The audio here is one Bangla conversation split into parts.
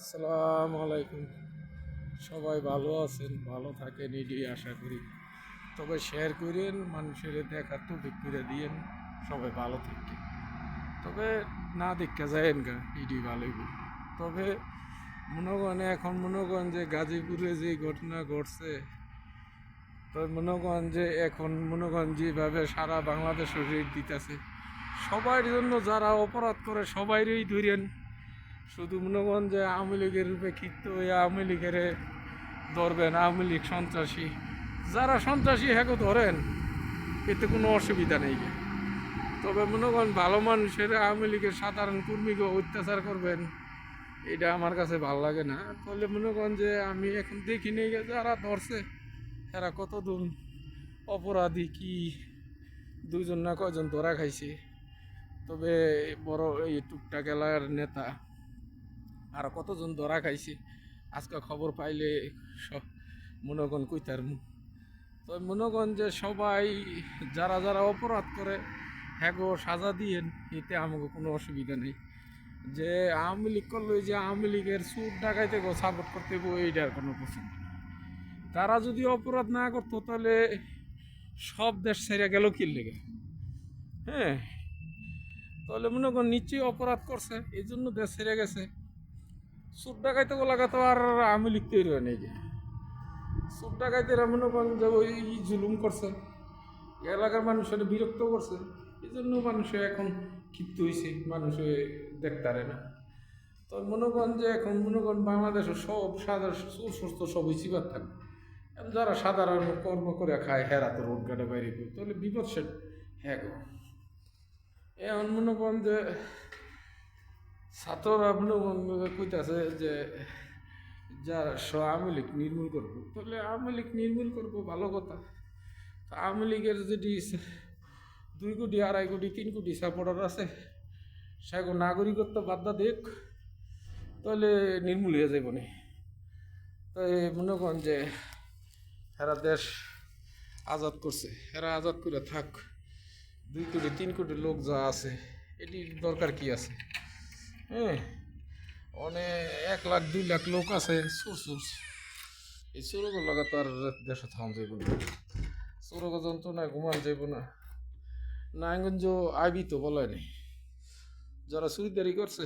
আসসালামু আলাইকুম। সবাই ভালো আছেন, ভালো থাকেন এটাই আশা করি। তবে শেয়ার করেন, মানুষের দেখার তো করে দিয়েন, সবাই ভালো থাকেন। তবে না দেখা যায়েন গা এটি ভালোই বলি। তবে মনে করেন এখন মনে করেন যে গাজীপুরে যে ঘটনা ঘটছে, তো মনে করেন যে এখন মনে করেন যেভাবে সারা বাংলাদেশ রেট দিতেছে, সবার জন্য যারা অপরাধ করে সবাইরই ধরেন। শুধু মনে করেন যে আওয়ামী লীগের রূপে ক্ষিপ্ত হয়ে আওয়ামী লীগের ধরবেন, আওয়ামী লীগ সন্ত্রাসী, যারা সন্ত্রাসী হ্যাঁ ধরেন, এতে কোনো অসুবিধা নেই। তবে মনে করেন ভালো মানুষের আওয়ামী লীগের সাধারণ কর্মীকে অত্যাচার করবেন, এটা আমার কাছে ভালো লাগে না। তাহলে মনে করেন যে আমি এখন দেখিনি যারা ধরছে এরা কতদিন অপরাধী কি, দুজন না কয়জন ধরা খাইছে। তবে বড় এই টুকটাক এলাকার নেতা আর কতজন ধরা খাইছে আজকে খবর পাইলে সব মনে করেন কইতার। তো মনে করেন যে সবাই যারা যারা অপরাধ করে হ্যাঁ গো সাজা দিয়েন, এতে আমাকে কোনো অসুবিধা নেই। যে আওয়ামী লীগ করলো, যে আওয়ামী লীগের সুর ডাকাইতে গো সাপোর্ট করতে গো, এইটার কোনো পছন্দ নেই। তারা যদি অপরাধ না করতো তাহলে সব দেশ ছেড়ে গেল কি লেগে? হ্যাঁ, তাহলে মনে করেন নিশ্চয়ই অপরাধ করছে, এই জন্য দেশ ছেড়ে গেছে। সুর ডাকাইতে গোলাগা তো আর আওয়ামী লীগ তৈরি হয় নাকি? সুর ডাকাইতেরা মনে করেন যে ওই জুলুম করছে, এলাকার মানুষের বিরক্ত করছে, এই জন্য মানুষে এখন ক্ষিপ্ত হয়েছে, মানুষে দেখতারে না। তো মনে করেন যে এখন মনে করেন বাংলাদেশের সব সাধারণ সুস্থ সবই চিবার থাকবে। এখন যারা সাধারণ কর্ম করে খায় হেরা তো রোড গাড়ে বাইরে করে, তাহলে বিপদ সে হ্যাঁ গো। এখন মনে করেন যে ছাত্ররা মনে করেন কইতাছে যে যারা আওয়ামী লীগ নির্মূল করবো, তাহলে আওয়ামী লীগ নির্মূল করবো ভালো কথা। আওয়ামী লীগের যদি 2 কোটি, 2.5 কোটি, 3 কোটি সাপোর্টার আছে, সেগুলো নাগরিকত্ব বাধ্যা দেখ, তাহলে নির্মূল হয়ে যাইব না। তাই মনে করেন যে এরা দেশ আজাদ করছে, এরা আজাদ করে থাক। 2 কোটি, 3 কোটি লোক যা আছে, এটির দরকার কি আছে? হ্যাঁ, অনেক 1 লাখ 2 লাখ লোক আছে চোর চোর, এই চোরগুলো লাগা তো আর দেশে থাম যাইব না। চোরগ যন্ত্রণায় ঘুমান যাইব না। নারায়ণগঞ্জ আইবি তো বলাই নাই, যারা চুরিদারি করছে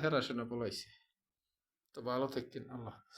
হেরা সেনা পলাইছে। তো ভালো থাকতেন, আল্লাহ।